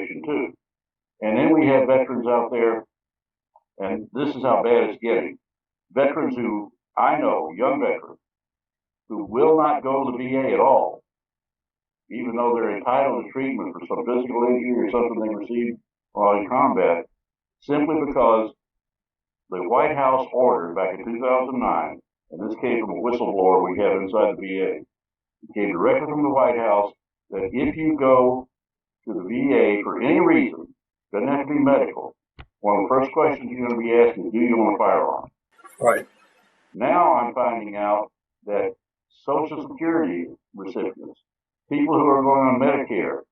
population too. And then we have veterans out there, and this is how bad it's getting. Veterans who I know, young veterans, who will not go to the VA at all, even though they're entitled to treatment for some physical injury or something they received while in combat, simply because the White House ordered back in 2009, and this came from a whistleblower we have inside the VA. It came directly from the White House that if you go to the VA for any reason, doesn't have to be medical, one of the first questions you're going to be asked is, do you own a firearm? Right. Now I'm finding out that Social Security recipients, people who are going on Medicare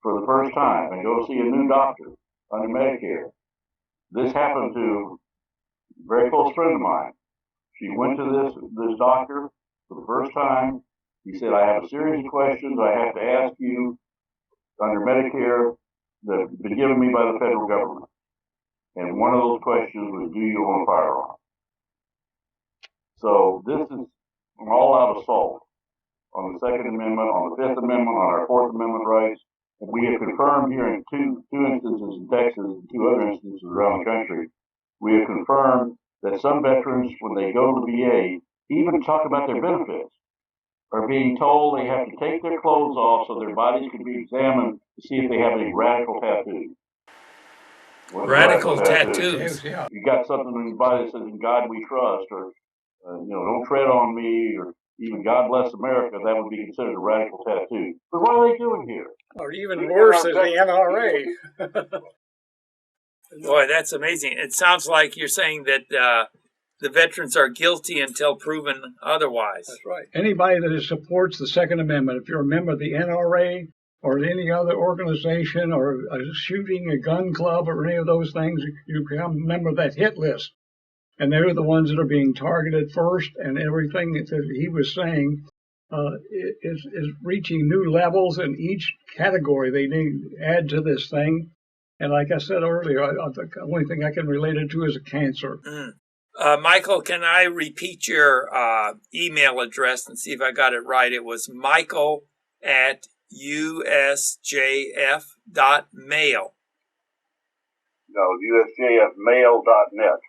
for the first time and go see a new doctor under Medicare, this happened to a very close friend of mine. She went to this doctor for the first time. He said, I have a series of questions I have to ask you under Medicare that have been given me by the federal government. And one of those questions was, do you own a firearm? So this is an all-out assault on the Second Amendment, on the Fifth Amendment, on our Fourth Amendment rights. And we have confirmed here in two instances in Texas and two other instances around the country, we have confirmed that some veterans, when they go to the VA, even talk about their benefits, are being told they have to take their clothes off so their bodies can be examined to see if they have any radical tattoos. Radical tattoos. Yeah. You got something on your body that says, "In God we trust," or don't tread on me, or even "God bless America." That would be considered a radical tattoo. But what are they doing here? Or even worse is the NRA. Boy, that's amazing. It sounds like you're saying that the veterans are guilty until proven otherwise. That's right. Anybody that supports the Second Amendment, if you're a member of the NRA or any other organization or shooting a gun club or any of those things, you become a member of that hit list. And they're the ones that are being targeted first, and everything that he was saying is reaching new levels in each category they need to add to this thing. And like I said earlier, the only thing I can relate it to is a cancer. Michael, can I repeat your email address and see if I got it right? It was michael@usjf.mail. No, usjfmail.net.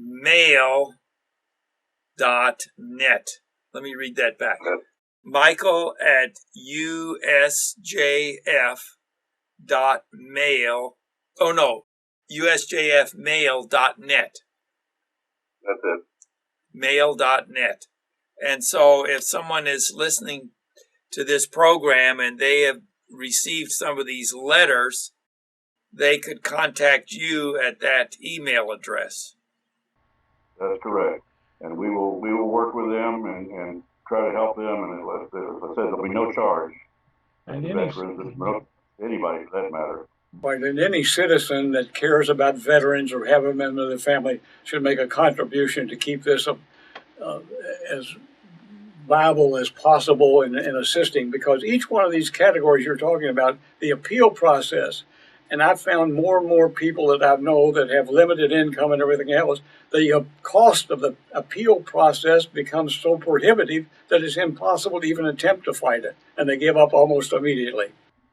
Mail.net. Let me read that back. Michael@usjf.mail. Oh, no. usjfmail.net. That's it. Mail.net. And so if someone is listening to this program and they have received some of these letters, they could contact you at that email address. That's correct. And we will work with them and try to help them. And as I said, there'll be no charge. And anybody for that matter. Right, and any citizen that cares about veterans or have a member of the family should make a contribution to keep this as viable as possible in assisting, because each one of these categories you're talking about, the appeal process, and I've found more and more people that I know that have limited income and everything else, the cost of the appeal process becomes so prohibitive that it's impossible to even attempt to fight it, and they give up almost immediately.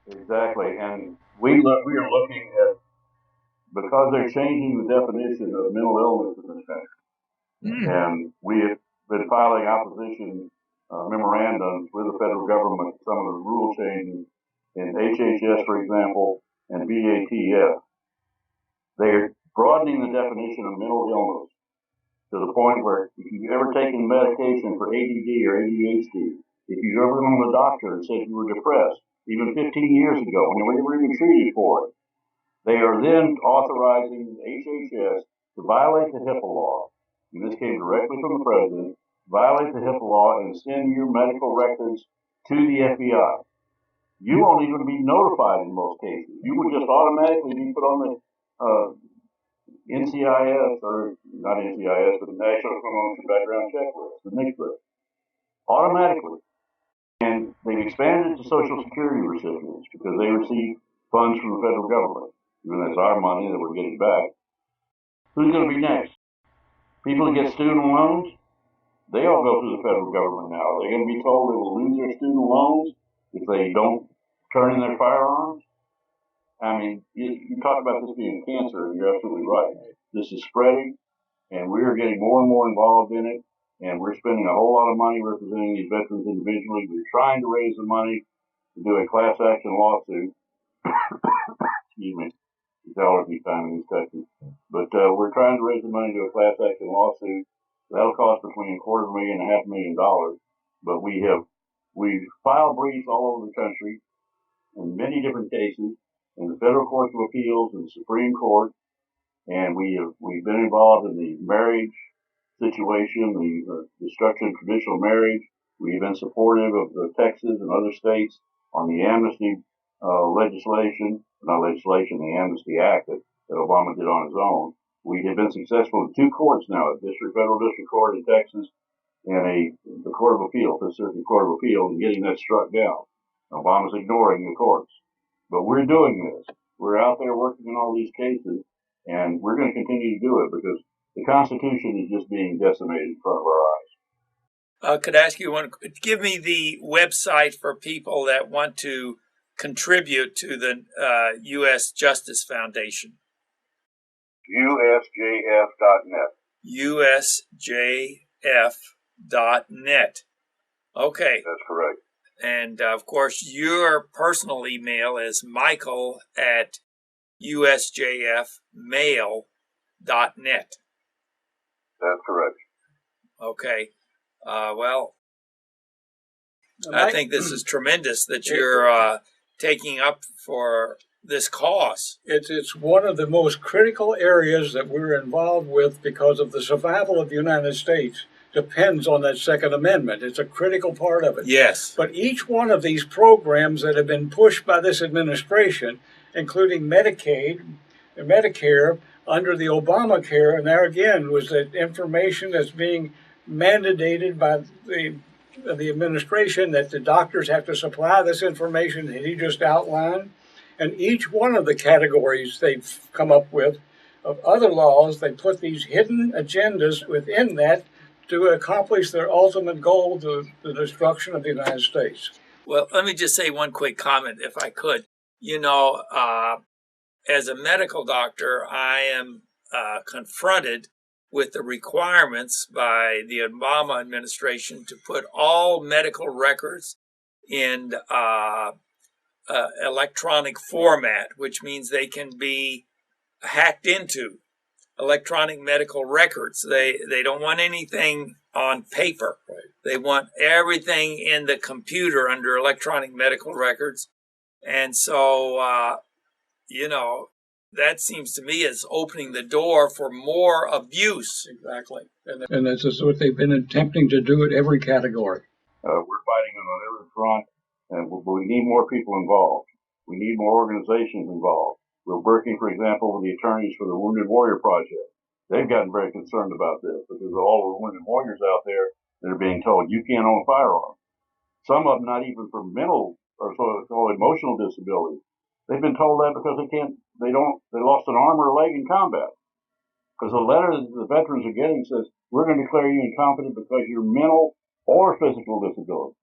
Exactly, and we are looking at, because they're changing the definition of mental illness in this country, and we have been filing opposition memorandums with the federal government, some of the rule changes in HHS, for example, and VATF. They're broadening the definition of mental illness to the point where if you've ever taken medication for ADD or ADHD, if you've ever gone to the doctor and said you were depressed, even 15 years ago, when you were even treated for it, they are then authorizing HHS to violate the HIPAA law, and this came directly from the president, violate the HIPAA law and send your medical records to the FBI. You won't even be notified in most cases. You would just automatically be put on the NCIS, or not NCIS, but the National Criminal Background Check List, the NICS list, automatically. And they've expanded to Social Security recipients because they receive funds from the federal government. Even though it's our money that we're getting back. Who's going to be next? People that get student loans, they all go through the federal government now. Are they going to be told they will lose their student loans if they don't turn in their firearms? I mean, you talk about this being cancer, and you're absolutely right. This is spreading, and we're getting more and more involved in it, and we're spending a whole lot of money representing these veterans individually. We're trying to raise the money to do a class action lawsuit. Excuse me. It's allergy time in these countries. But we're trying to raise the money to do a class action lawsuit. That'll cost between $250,000 and $500,000. But we've filed briefs all over the country in many different cases in the federal courts of appeals and the Supreme Court, and we've been involved in the marriage situation, the destruction of traditional marriage. We've been supportive of the Texas and other states on the amnesty legislation, not legislation, the Amnesty Act that Obama did on his own. We have been successful in 2 courts now, a federal district court in Texas and the Court of Appeal, the Circuit Court of Appeal, in getting that struck down. Obama's ignoring the courts. But we're doing this. We're out there working on all these cases, and we're going to continue to do it because the Constitution is just being decimated in front of our eyes. Could I ask you give me the website for people that want to contribute to the U.S. Justice Foundation. USJF.net. USJF.net. Okay. That's correct. And of course, your personal email is Michael at USJFmail.net. That's correct. Okay. Well, I think this is tremendous that you're taking up for this cause. It's one of the most critical areas that we're involved with because of the survival of the United States depends on that Second Amendment. It's a critical part of it. Yes. But each one of these programs that have been pushed by this administration, including Medicaid and Medicare, under the Obamacare, and there again was that information that's being mandated by the administration that the doctors have to supply this information that he just outlined. And each one of the categories they've come up with of other laws, they put these hidden agendas within that to accomplish their ultimate goal, the destruction of the United States. Well, let me just say one quick comment, if I could. You know, as a medical doctor, I am confronted with the requirements by the Obama administration to put all medical records in electronic format, which means they can be hacked into. Electronic medical records. They don't want anything on paper. Right. They want everything in the computer under electronic medical records. And so, you know, that seems to me is opening the door for more abuse. Exactly. And this is what they've been attempting to do at every category. We're fighting on every front, and we need more people involved. We need more organizations involved. We're working, for example, with the attorneys for the Wounded Warrior Project. They've gotten very concerned about this because of all the wounded warriors out there that are being told you can't own a firearm. Some of them not even for mental or so-called emotional disabilities. They've been told that because they lost an arm or a leg in combat. Because the letter that the veterans are getting says, we're going to declare you incompetent because you're mental or physical disability.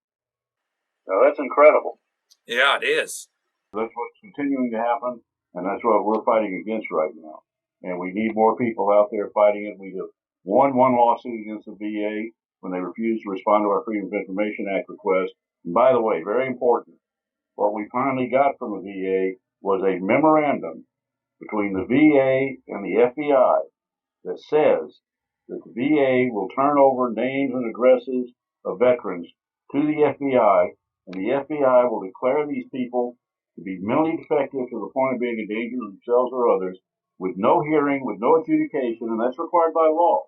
Now that's incredible. Yeah, it is. That's what's continuing to happen, and that's what we're fighting against right now. And we need more people out there fighting it. We have won one lawsuit against the VA when they refused to respond to our Freedom of Information Act request. And by the way, very important, what we finally got from the VA was a memorandum between the VA and the FBI that says that the VA will turn over names and addresses of veterans to the FBI, and the FBI will declare these people to be mentally defective to the point of being a danger to themselves or others, with no hearing, with no adjudication, and that's required by law.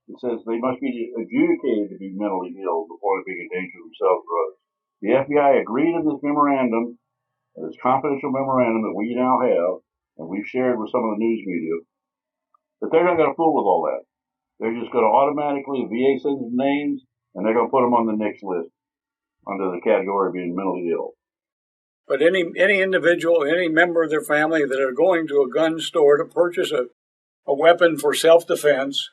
It says they must be adjudicated to be mentally ill to the point of being a danger to themselves or others. The FBI agreed in this memorandum, this confidential memorandum that we now have, and we've shared with some of the news media, that they're not going to fool with all that. They're just going to automatically, the VA sends them names, and they're going to put them on the next list under the category of being mentally ill. But any individual, any member of their family that are going to a gun store to purchase a weapon for self-defense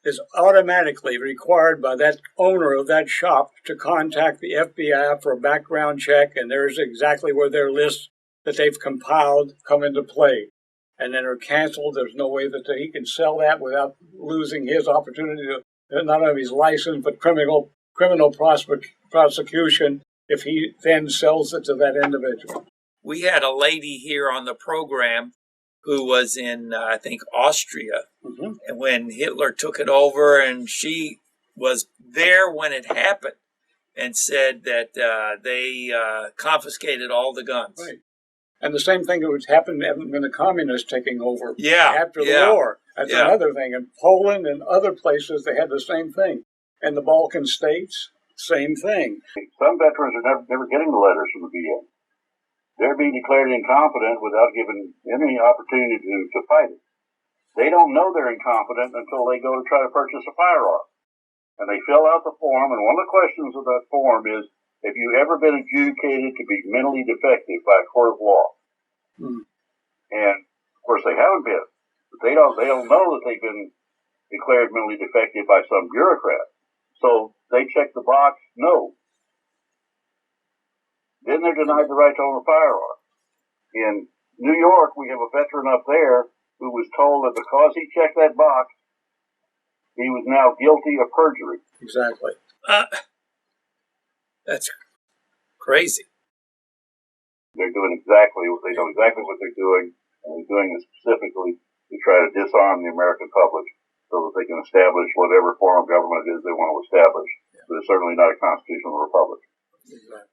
is automatically required by that owner of that shop to contact the FBI for a background check, and there's exactly where their list that they've compiled come into play, and then are canceled. There's no way that he can sell that without losing his opportunity to not only his license but criminal prosecution if he then sells it to that individual. We had a lady here on the program who was in, I think, Austria, and when Hitler took it over, and she was there when it happened, and said that they confiscated all the guns. Right. And the same thing would happen when the communists taking over after the war. That's another thing. In Poland and other places, they had the same thing. And the Balkan states, same thing. Some veterans are never getting the letters from the VA. They're being declared incompetent without given any opportunity to fight it. They don't know they're incompetent until they go to try to purchase a firearm. And they fill out the form, and one of the questions of that form is, have you ever been adjudicated to be mentally defective by a court of law? And, of course, they haven't been. But they don't know that they've been declared mentally defective by some bureaucrat. So they check the box, no. Then they're denied the right to own a firearm. In New York, we have a veteran up there who was told that because he checked that box, he was now guilty of perjury. Exactly. That's crazy. They're doing exactly what they know exactly what they're doing, and they're doing it specifically to try to disarm the American public so that they can establish whatever form of government it is they want to establish. But it's certainly not a constitutional republic.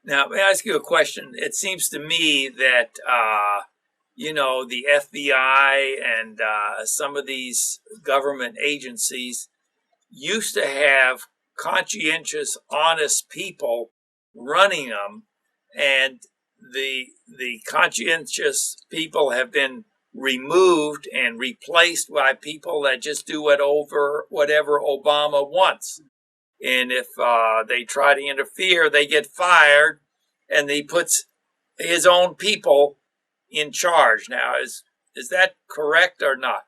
Now, may I ask you a question? It seems to me that, the FBI and some of these government agencies used to have conscientious, honest people running them, and the conscientious people have been removed and replaced by people that just do it over whatever Obama wants. And if they try to interfere, they get fired, and he puts his own people in charge. Now, is that correct or not?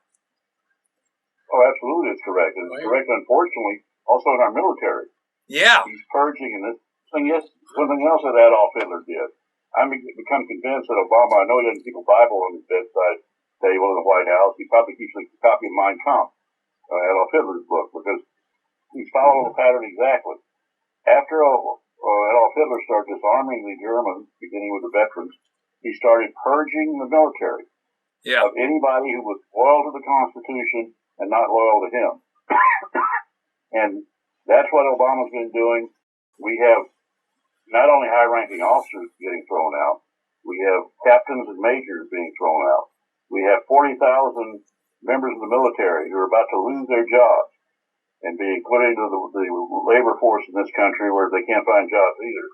Oh, absolutely, it's correct. And it's correct, unfortunately, also in our military. Yeah. He's purging, and this thing is something else that Adolf Hitler did. I'm become convinced that Obama, I know he doesn't keep a Bible on his bedside table in the White House. He probably keeps a copy of Mein Kampf, Adolf Hitler's book, because he's following the pattern exactly. After Adolf Hitler started disarming the Germans, beginning with the veterans, he started purging the military of anybody who was loyal to the Constitution and not loyal to him. And that's what Obama's been doing. We have not only high-ranking officers getting thrown out, we have captains and majors being thrown out. We have 40,000 members of the military who are about to lose their jobs and being put into the labor force in this country where they can't find jobs either,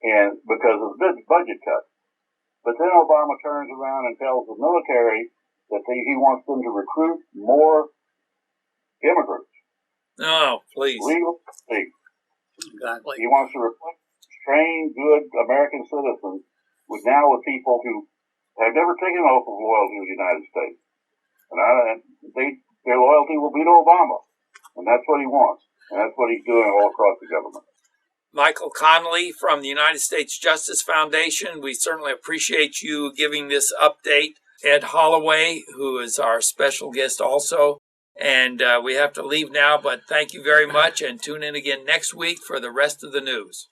and because of the budget cuts. But then Obama turns around and tells the military that he wants them to recruit more immigrants. Oh, please. Legal. Exactly. He wants to replace trained, good American citizens with people who have never taken an oath of loyalty to the United States. And their loyalty will be to Obama. And that's what he wants. And that's what he's doing all across the government. Michael Connelly from the United States Justice Foundation, we certainly appreciate you giving this update. Ed Holloway, who is our special guest also. And we have to leave now, but thank you very much, and tune in again next week for the rest of the news.